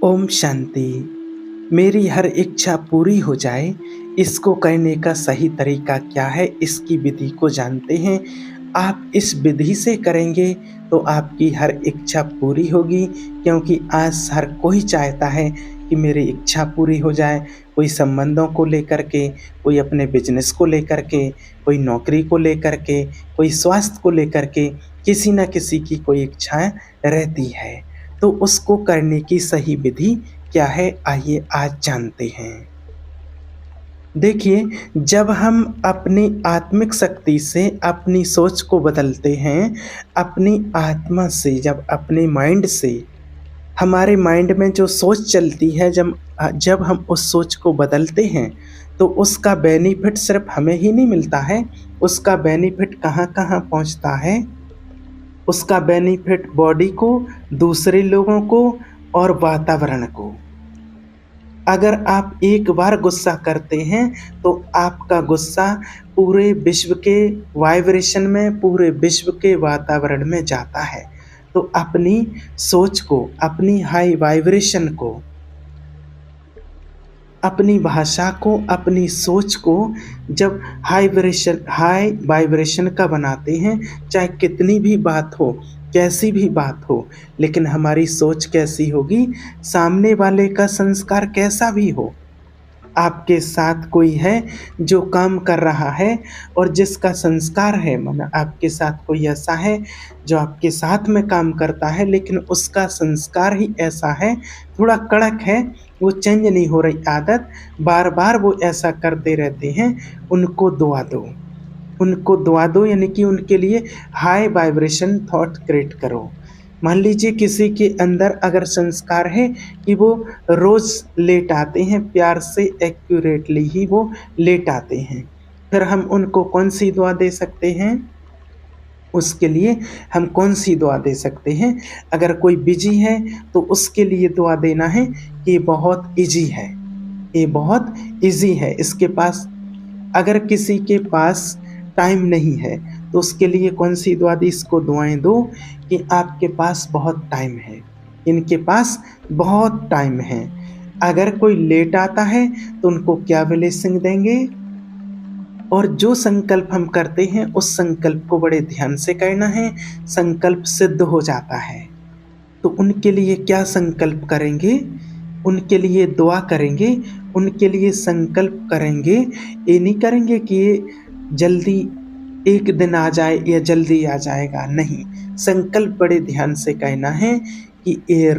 ओम शांति। मेरी हर इच्छा पूरी हो जाए, इसको करने का सही तरीका क्या है, इसकी विधि को जानते हैं। आप इस विधि से करेंगे तो आपकी हर इच्छा पूरी होगी, क्योंकि आज हर कोई चाहता है कि मेरी इच्छा पूरी हो जाए। कोई संबंधों को लेकर के, कोई अपने बिजनेस को लेकर के, कोई नौकरी को लेकर के, कोई स्वास्थ्य को लेकर के, किसी न किसी की कोई इच्छाएं रहती है। तो उसको करने की सही विधि क्या है, आइए आज जानते हैं। देखिए, जब हम अपनी आत्मिक शक्ति से अपनी सोच को बदलते हैं, अपनी आत्मा से, जब अपने माइंड से, हमारे माइंड में जो सोच चलती है, जब हम उस सोच को बदलते हैं, तो उसका बेनिफिट सिर्फ हमें ही नहीं मिलता है। उसका बेनिफिट कहाँ-कहाँ पहुँचता है? उसका बेनिफिट बॉडी को, दूसरे लोगों को और वातावरण को। अगर आप एक बार गुस्सा करते हैं तो आपका गुस्सा पूरे विश्व के वाइब्रेशन में, पूरे विश्व के वातावरण में जाता है। तो अपनी सोच को, अपनी हाई वाइब्रेशन को, अपनी भाषा को, अपनी सोच को जब हाई वाइब्रेशन का बनाते हैं, चाहे कितनी भी बात हो, कैसी भी बात हो, लेकिन हमारी सोच कैसी होगी, सामने वाले का संस्कार कैसा भी हो। आपके साथ कोई है जो काम कर रहा है और जिसका संस्कार है, माना आपके साथ कोई ऐसा है जो आपके साथ में काम करता है, लेकिन उसका संस्कार ही ऐसा है, थोड़ा कड़क है, वो चेंज नहीं हो रही आदत, बार बार वो ऐसा करते रहते हैं, उनको दुआ दो। उनको दुआ दो, यानी कि उनके लिए हाई वाइब्रेशन थॉट क्रिएट करो। मान लीजिए किसी के अंदर अगर संस्कार है कि वो रोज़ लेट आते हैं, प्यार से एक्यूरेटली ही वो लेट आते हैं, फिर हम उनको कौन सी दुआ दे सकते हैं? उसके लिए हम कौन सी दुआ दे सकते हैं? अगर कोई बिजी है तो उसके लिए दुआ देना है कि ये बहुत ईजी है, ये बहुत ईजी है, इसके पास। अगर किसी के पास टाइम नहीं है तो उसके लिए कौन सी दुआ दी? इसको दुआएं दो कि आपके पास बहुत टाइम है, इनके पास बहुत टाइम है। अगर कोई लेट आता है तो उनको क्या ब्लेसिंग देंगे? और जो संकल्प हम करते हैं उस संकल्प को बड़े ध्यान से करना है, संकल्प सिद्ध हो जाता है। तो उनके लिए क्या संकल्प करेंगे? उनके लिए दुआ करेंगे, उनके लिए संकल्प करेंगे। ये नहीं करेंगे कि ये जल्दी एक दिन आ जाए या जल्दी आ जाएगा, नहीं। संकल्प बड़े ध्यान से कहना है कि ये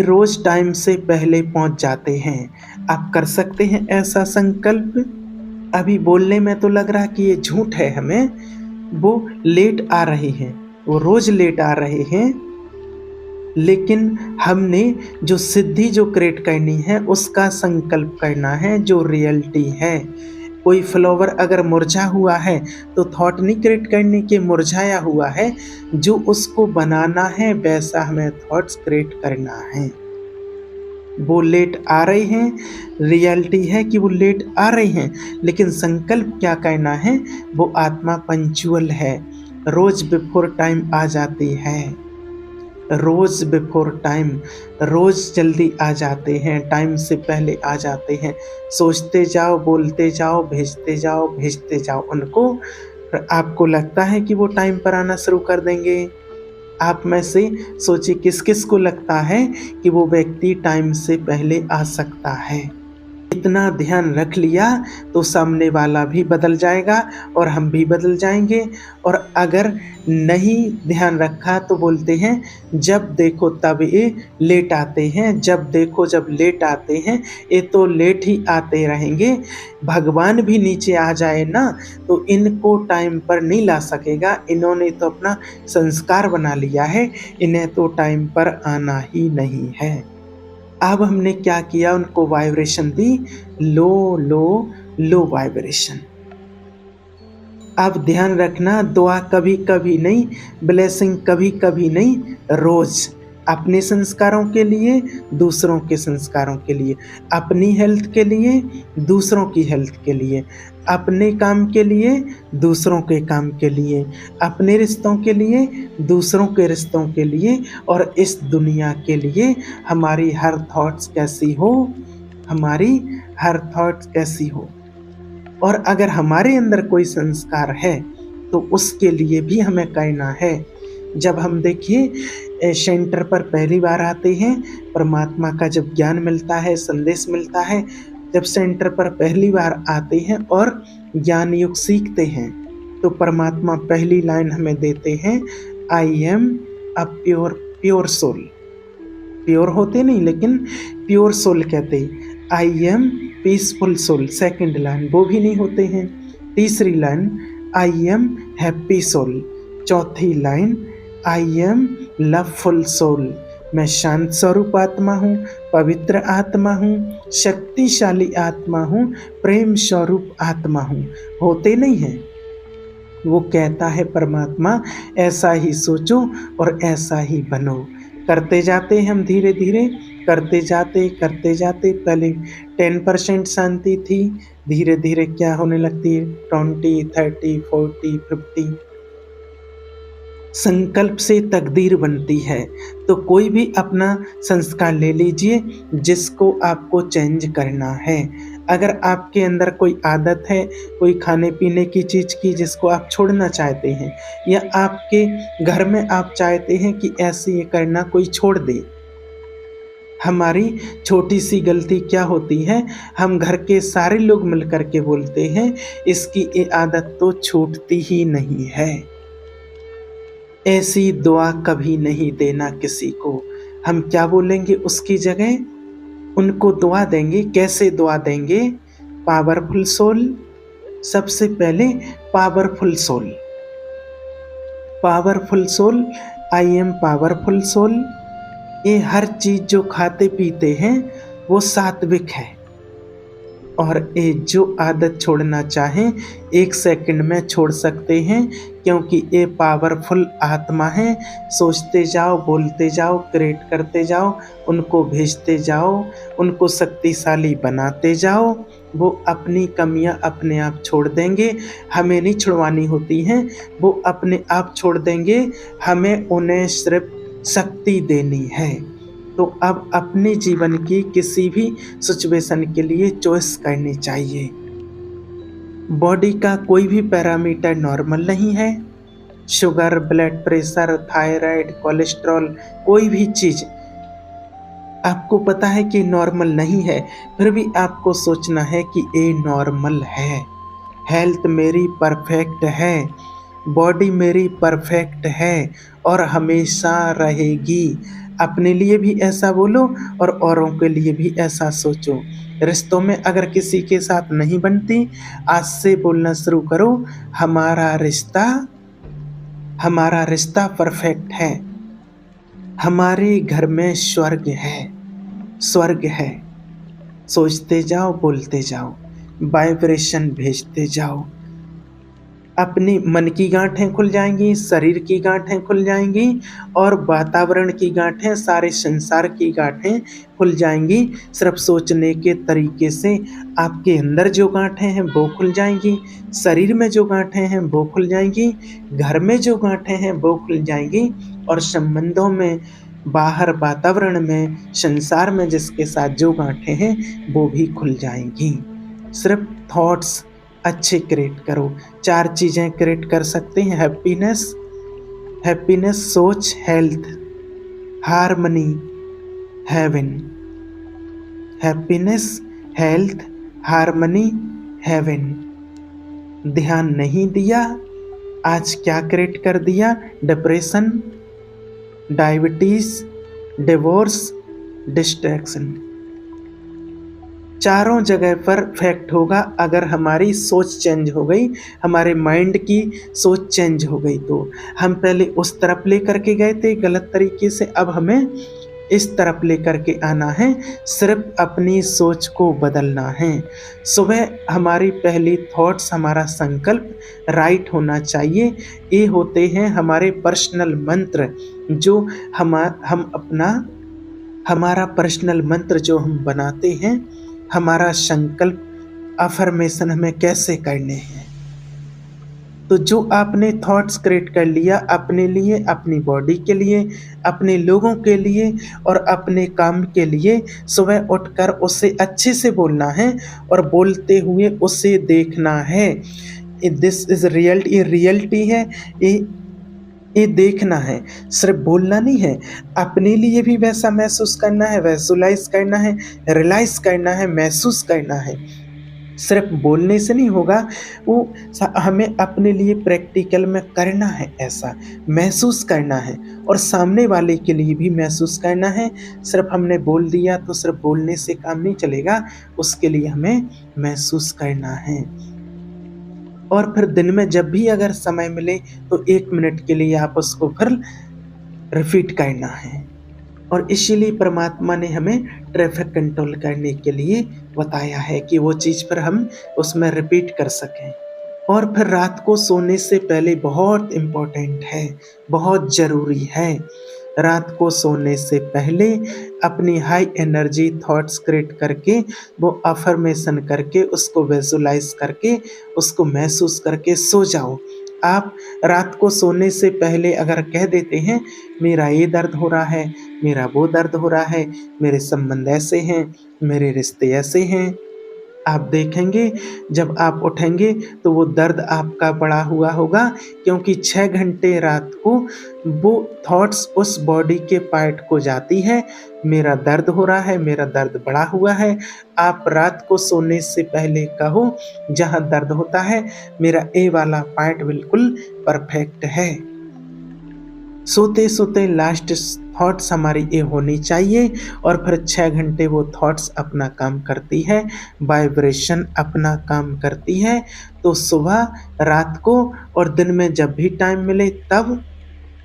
रोज टाइम से पहले पहुंच जाते हैं। आप कर सकते हैं ऐसा संकल्प। अभी बोलने में तो लग रहा कि ये झूठ है, हमें वो लेट आ रहे हैं, वो रोज लेट आ रहे हैं, लेकिन हमने जो सिद्धि जो क्रिएट करनी है उसका संकल्प करना है, जो रियलिटी है। कोई फ्लावर अगर मुरझा हुआ है तो थॉट नहीं क्रिएट करने के मुरझाया हुआ है, जो उसको बनाना है वैसा हमें थॉट्स क्रिएट करना है। वो लेट आ रहे हैं, रियलिटी है कि वो लेट आ रहे हैं, लेकिन संकल्प क्या करना है? वो आत्मा पंचुअल है, रोज बिफोर टाइम आ जाती है, रोज बिफोर टाइम, रोज जल्दी आ जाते हैं, टाइम से पहले आ जाते हैं। सोचते जाओ, बोलते जाओ, भेजते जाओ उनको। फिर आपको लगता है कि वो टाइम पर आना शुरू कर देंगे? आप में से सोचिए किस किस को लगता है कि वो व्यक्ति टाइम से पहले आ सकता है? इतना ध्यान रख लिया तो सामने वाला भी बदल जाएगा और हम भी बदल जाएंगे। और अगर नहीं ध्यान रखा तो बोलते हैं जब देखो तब ये लेट आते हैं, जब देखो जब लेट आते हैं, ये तो लेट ही आते रहेंगे। भगवान भी नीचे आ जाए ना तो इनको टाइम पर नहीं ला सकेगा, इन्होंने तो अपना संस्कार बना लिया है, इन्हें तो टाइम पर आना ही नहीं है। अब हमने क्या किया? उनको वाइब्रेशन दी, लो लो लो वाइब्रेशन। अब ध्यान रखना, दुआ कभी कभी नहीं, ब्लेसिंग कभी कभी नहीं, रोज अपने संस्कारों के लिए, दूसरों के संस्कारों के लिए, अपनी हेल्थ के लिए, दूसरों की हेल्थ के लिए, अपने काम के लिए, दूसरों के काम के लिए, अपने रिश्तों के लिए, दूसरों के रिश्तों के लिए और इस दुनिया के लिए हमारी हर थॉट्स कैसी हो, हमारी हर थॉट्स कैसी हो। और अगर हमारे अंदर कोई संस्कार है तो उसके लिए भी हमें कहना है। जब हम देखिए सेंटर पर पहली बार आते हैं, परमात्मा का जब ज्ञान मिलता है, संदेश मिलता है, जब सेंटर पर पहली बार आते हैं और ज्ञान युग सीखते हैं तो परमात्मा पहली लाइन हमें देते हैं, I am a pure pure soul. Pure होते नहीं लेकिन प्योर सोल कहते हैं। I am peaceful soul second line वो भी नहीं होते हैं। तीसरी line I am happy soul. चौथी line I am loveful soul. मैं शांत स्वरूप आत्मा हूँ, पवित्र आत्मा हूँ, शक्तिशाली आत्मा हूँ, प्रेम स्वरूप आत्मा हूँ। होते नहीं हैं। वो कहता है परमात्मा ऐसा ही सोचो और ऐसा ही बनो। करते जाते हम धीरे धीरे करते जाते पहले 10% शांति थी, धीरे धीरे क्या होने लगती है 20, 30, 40, 50। संकल्प से तकदीर बनती है। तो कोई भी अपना संस्कार ले लीजिए जिसको आपको चेंज करना है। अगर आपके अंदर कोई आदत है, कोई खाने पीने की चीज़ की जिसको आप छोड़ना चाहते हैं, या आपके घर में आप चाहते हैं कि ऐसे ये करना कोई छोड़ दे। हमारी छोटी सी गलती क्या होती है, हम घर के सारे लोग मिलकर के बोलते हैं इसकी ये आदत तो छूटती ही नहीं है। ऐसी दुआ कभी नहीं देना किसी को। हम क्या बोलेंगे उसकी जगह, उनको दुआ देंगे। कैसे दुआ देंगे? Powerful soul. सबसे पहले powerful soul, powerful soul, I am powerful soul. ये हर चीज जो खाते पीते हैं वो सात्विक है, और ये जो आदत छोड़ना चाहें 1 सेकंड में छोड़ सकते हैं, क्योंकि ये पावरफुल आत्मा है। सोचते जाओ, बोलते जाओ, क्रिएट करते जाओ, उनको भेजते जाओ, उनको शक्तिशाली बनाते जाओ। वो अपनी कमियां अपने आप छोड़ देंगे। हमें नहीं छुड़वानी होती हैं, वो अपने आप छोड़ देंगे। हमें उन्हें सिर्फ शक्ति देनी है। तो अब अपने जीवन की किसी भी सिचुएशन के लिए चॉइस करनी चाहिए। बॉडी का कोई भी पैरामीटर नॉर्मल नहीं है। Sugar, blood pressure, thyroid, cholesterol, कोई भी चीज आपको पता है कि नॉर्मल नहीं है, फिर भी आपको सोचना है कि ये नॉर्मल है। हेल्थ मेरी परफेक्ट है, बॉडी मेरी परफेक्ट है और हमेशा रहेगी। अपने लिए भी ऐसा बोलो और औरों के लिए भी ऐसा सोचो। रिश्तों में अगर किसी के साथ नहीं बनती, आज से बोलना शुरू करो, हमारा रिश्ता परफेक्ट है। हमारे घर में स्वर्ग है, स्वर्ग है। सोचते जाओ, बोलते जाओ, वाइब्रेशन भेजते जाओ। अपनी मन की गांठें खुल जाएंगी, शरीर की गांठें खुल जाएंगी और वातावरण की गांठें, सारे संसार की गांठें खुल जाएंगी। सिर्फ सोचने के तरीके से आपके अंदर जो गांठें हैं वो खुल जाएंगी, शरीर में जो गांठें हैं वो खुल जाएंगी, घर में जो गांठें हैं वो खुल जाएंगी, और संबंधों में, बाहर वातावरण में, संसार में जिसके साथ जो गांठें हैं वो भी खुल जाएंगी। सिर्फ थॉट्स अच्छे क्रिएट करो। 4 चीज़ें क्रिएट कर सकते हैं। हैप्पीनेस, हैप्पीनेस, सोच, health, harmony, heaven. Happiness, health, harmony, heaven. ध्यान नहीं दिया, आज क्या क्रिएट कर दिया? Depression, diabetes, divorce, distraction. चारों जगह पर फैक्ट होगा। अगर हमारी सोच चेंज हो गई, हमारे माइंड की सोच चेंज हो गई, तो हम पहले उस तरफ ले करके गए थे गलत तरीके से, अब हमें इस तरफ लेकर के आना है, सिर्फ अपनी सोच को बदलना है। सुबह हमारी पहली थॉट्स, हमारा संकल्प राइट होना चाहिए। ये होते हैं हमारे पर्सनल मंत्र, जो हम अपना हमारा पर्सनल मंत्र जो हम बनाते हैं, हमारा संकल्प अफर्मेशन हमें कैसे करने हैं। तो जो आपने थॉट्स क्रिएट कर लिया अपने लिए, अपनी बॉडी के लिए, अपने लोगों के लिए और अपने काम के लिए, सुबह उठकर उससे अच्छे से बोलना है और बोलते हुए उसे देखना है। दिस इज रियलिटी, ये रियलिटी है, ये देखना है, सिर्फ बोलना नहीं है। अपने लिए भी वैसा महसूस करना है, वैजुलाइज करना है, रियलाइज करना है, महसूस करना है। सिर्फ बोलने से नहीं होगा, वो हमें अपने लिए प्रैक्टिकल में करना है, ऐसा महसूस करना है और सामने वाले के लिए भी महसूस करना है। सिर्फ हमने बोल दिया तो सिर्फ बोलने से काम नहीं चलेगा, उसके लिए हमें महसूस करना है। और फिर दिन में जब भी अगर समय मिले तो 1 मिनट के लिए आप उसको फिर रिपीट करना है। और इसीलिए परमात्मा ने हमें ट्रैफिक कंट्रोल करने के लिए बताया है कि वो चीज़ पर हम उसमें रिपीट कर सकें। और फिर रात को सोने से पहले बहुत इम्पोर्टेंट है, बहुत ज़रूरी है, रात को सोने से पहले अपनी हाई एनर्जी थॉट्स क्रिएट करके, वो अफर्मेशन करके, उसको विजुलाइज करके, उसको महसूस करके सो जाओ। आप रात को सोने से पहले अगर कह देते हैं मेरा ये दर्द हो रहा है, मेरा वो दर्द हो रहा है, मेरे संबंध ऐसे हैं, मेरे रिश्ते ऐसे हैं, आप देखेंगे जब आप उठेंगे तो वो दर्द आपका बढ़ा हुआ होगा, क्योंकि 6 घंटे रात को वो थॉट्स उस बॉडी के पार्ट को जाती है। मेरा दर्द हो रहा है, मेरा दर्द बढ़ा हुआ है। आप रात को सोने से पहले कहो जहाँ दर्द होता है मेरा ए वाला पार्ट बिल्कुल परफेक्ट है। सोते सोते लास्ट थॉट्स हमारी ये होनी चाहिए और फिर 6 घंटे वो थॉट्स अपना काम करती है, वाइब्रेशन अपना काम करती है। तो सुबह, रात को और दिन में जब भी टाइम मिले तब,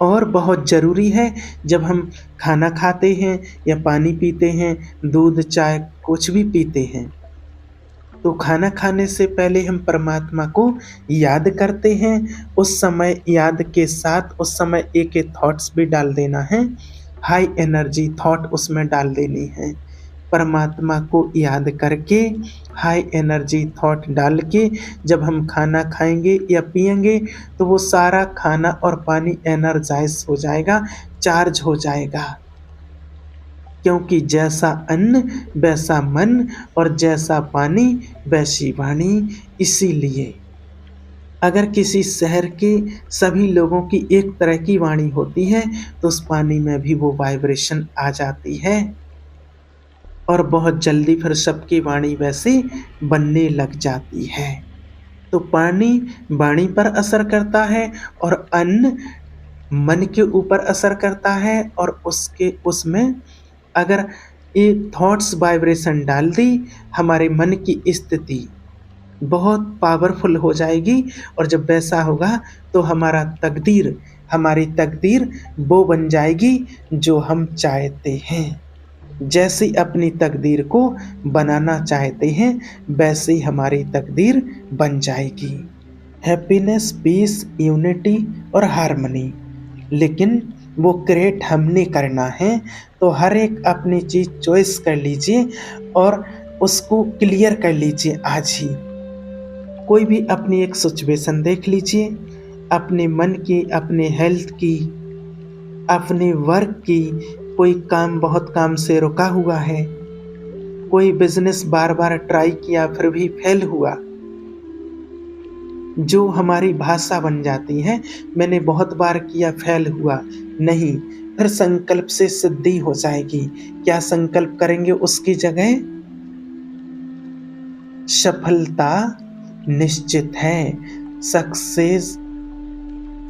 और बहुत ज़रूरी है जब हम खाना खाते हैं या पानी पीते हैं, दूध, चाय कुछ भी पीते हैं, तो खाना खाने से पहले हम परमात्मा को याद करते हैं। उस समय याद के साथ उस समय एक थॉट्स भी डाल देना है, हाई एनर्जी थॉट उसमें डाल देनी है। परमात्मा को याद करके हाई एनर्जी थॉट डाल के जब हम खाना खाएंगे या पिएंगे तो वो सारा खाना और पानी एनर्जाइज हो जाएगा, चार्ज हो जाएगा। क्योंकि जैसा अन्न वैसा मन और जैसा पानी वैसी वाणी। इसीलिए अगर किसी शहर के सभी लोगों की एक तरह की वाणी होती है तो उस पानी में भी वो वाइब्रेशन आ जाती है और बहुत जल्दी फिर सबकी वाणी वैसे बनने लग जाती है। तो पानी वाणी पर असर करता है और अन्न मन के ऊपर असर करता है, और उसमें अगर ये थॉट्स वाइब्रेशन डाल दी, हमारे मन की स्थिति बहुत पावरफुल हो जाएगी। और जब वैसा होगा तो हमारी तकदीर वो बन जाएगी जो हम चाहते हैं। जैसी अपनी तकदीर को बनाना चाहते हैं वैसे ही हमारी तकदीर बन जाएगी। हैप्पीनेस, पीस, यूनिटी और हार्मनी, लेकिन वो क्रिएट हमने करना है। तो हर एक अपनी चीज़ चॉइस कर लीजिए और उसको क्लियर कर लीजिए आज ही। कोई भी अपनी एक सिचुएशन देख लीजिए, अपने मन की, अपने हेल्थ की, अपने वर्क की। कोई काम बहुत काम से रुका हुआ है, कोई बिजनेस बार बार ट्राई किया फिर भी फेल हुआ, जो हमारी भाषा बन जाती है, मैंने बहुत बार किया फेल हुआ, नहीं, फिर संकल्प से सिद्धि हो जाएगी। क्या संकल्प करेंगे उसकी जगह? सफलता निश्चित है, सक्सेस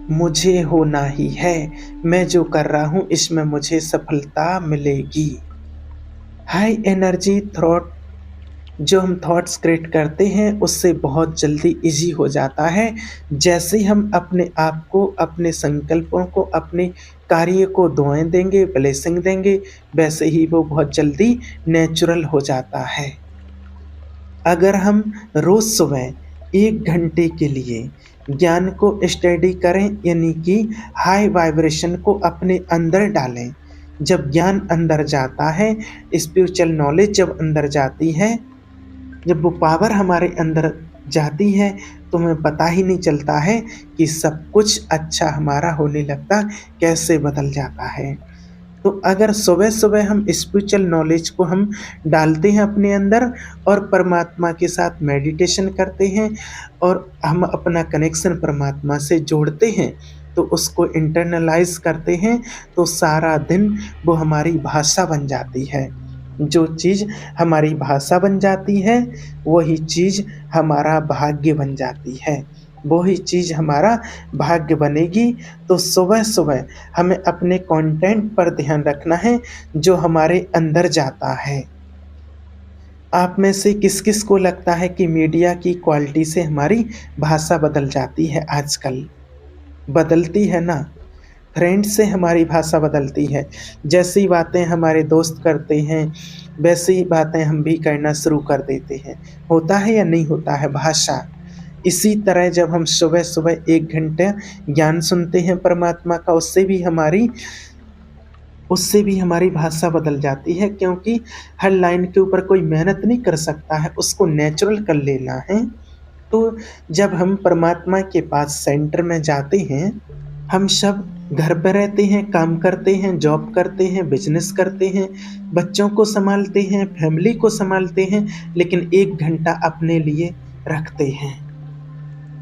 मुझे होना ही है, मैं जो कर रहा हूँ इसमें मुझे सफलता मिलेगी। हाई एनर्जी थॉट जो हम थॉट्स क्रिएट करते हैं उससे बहुत जल्दी ईज़ी हो जाता है। जैसे ही हम अपने आप को, अपने संकल्पों को, अपने कार्य को दुआएँ देंगे, ब्लेसिंग देंगे, वैसे ही वो बहुत जल्दी नेचुरल हो जाता है। अगर हम रोज़ सुबह 1 घंटे के लिए ज्ञान को स्टडी करें, यानी कि हाई वाइब्रेशन को अपने अंदर डालें। जब ज्ञान अंदर जाता है, स्पिरिचुअल नॉलेज जब अंदर जाती है, जब वो पावर हमारे अंदर जाती है, तो हमें पता ही नहीं चलता है कि सब कुछ अच्छा हमारा होने लगता कैसे बदल जाता है। तो अगर सुबह-सुबह हम स्पिरिचुअल नॉलेज को हम डालते हैं अपने अंदर और परमात्मा के साथ मेडिटेशन करते हैं और हम अपना कनेक्शन परमात्मा से जोड़ते हैं, तो उसको इंटरनलाइज़ करते हैं, तो सारा दिन वो हमारी भाषा बन जाती है। जो चीज़ हमारी भाषा बन जाती है, वही चीज़ हमारा भाग्य बन जाती है। वही चीज़ हमारा भाग्य बनेगी, तो सुबह-सुबह हमें अपने कंटेंट पर ध्यान रखना है, जो हमारे अंदर जाता है। आप में से किस-किस को लगता है कि मीडिया की क्वालिटी से हमारी भाषा बदल जाती है आजकल? बदलती है ना? फ्रेंड्स से हमारी भाषा बदलती है। जैसी बातें हमारे दोस्त करते हैं, वैसी बातें हम भी करना शुरू कर देते हैं। होता है या नहीं होता है भाषा? इसी तरह जब हम सुबह-सुबह 1 घंटे ज्ञान सुनते हैं परमात्मा का, उससे भी हमारी भाषा बदल जाती है, क्योंकि हर लाइन के ऊपर कोई मेहनत नहीं कर सकता है, उसको नेचुरल कर लेना है। तो जब हम परमात्मा के पास सेंटर में जाते हैं, हम सब घर पे रहते हैं, काम करते हैं, जॉब करते हैं, बिज़नेस करते हैं, बच्चों को सँभालते हैं, फैमिली को सँभालते हैं, लेकिन 1 घंटा अपने लिए रखते हैं।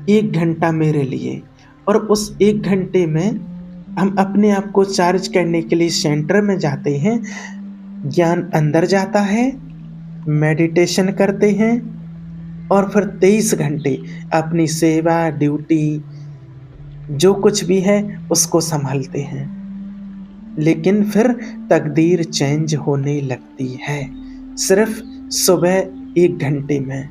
1 घंटा मेरे लिए, और उस 1 घंटे में हम अपने आप को चार्ज करने के लिए सेंटर में जाते हैं, ज्ञान अंदर जाता है, मेडिटेशन करते हैं और फिर 23 घंटे अपनी सेवा, ड्यूटी जो कुछ भी है उसको सँभालते हैं। लेकिन फिर तकदीर चेंज होने लगती है, सिर्फ़ सुबह 1 घंटे में।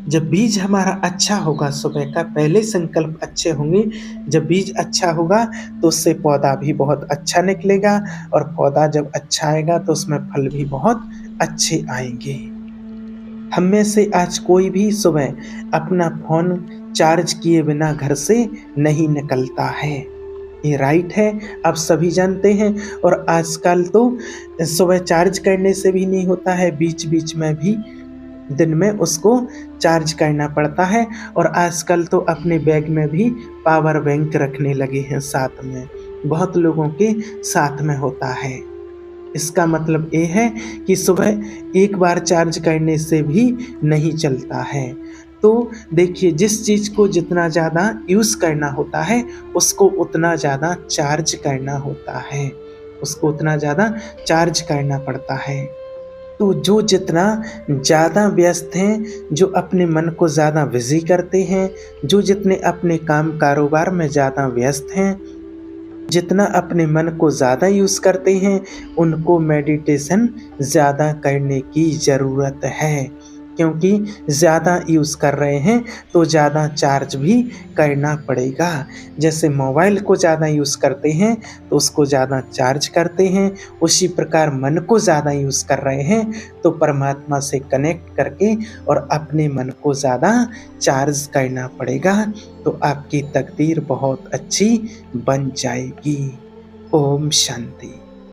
जब बीज हमारा अच्छा होगा, सुबह का पहले संकल्प अच्छे होंगे, जब बीज अच्छा होगा तो उससे पौधा भी बहुत अच्छा निकलेगा, और पौधा जब अच्छा आएगा तो उसमें फल भी बहुत अच्छे आएँगे। हम में से आज कोई भी सुबह अपना फ़ोन चार्ज किए बिना घर से नहीं निकलता है। ये राइट है, आप सभी जानते हैं। और आजकल तो सुबह चार्ज करने से भी नहीं होता है, बीच-बीच में भी दिन में उसको चार्ज करना पड़ता है। और आजकल तो अपने बैग में भी पावर बैंक रखने लगे हैं साथ में, बहुत लोगों के साथ में होता है। इसका मतलब ये है कि सुबह एक बार चार्ज करने से भी नहीं चलता है। तो देखिए, जिस चीज़ को जितना ज़्यादा यूज़ करना होता है, उसको उतना ज़्यादा चार्ज करना होता है, उसको उतना ज़्यादा चार्ज करना पड़ता है। तो जो जितना ज़्यादा व्यस्त हैं, जो अपने मन को ज़्यादा बिज़ी करते हैं, जो जितने अपने काम कारोबार में ज़्यादा व्यस्त हैं, जितना अपने मन को ज़्यादा यूज़ करते हैं, उनको मेडिटेशन ज़्यादा करने की ज़रूरत है। क्योंकि ज़्यादा यूज़ कर रहे हैं तो ज़्यादा चार्ज भी करना पड़ेगा। जैसे मोबाइल को ज़्यादा यूज़ करते हैं तो उसको ज़्यादा चार्ज करते हैं, उसी प्रकार मन को ज़्यादा यूज़ कर रहे हैं तो परमात्मा से कनेक्ट करके और अपने मन को ज़्यादा चार्ज करना पड़ेगा, तो आपकी तकदीर बहुत अच्छी बन जाएगी। ओम शांति।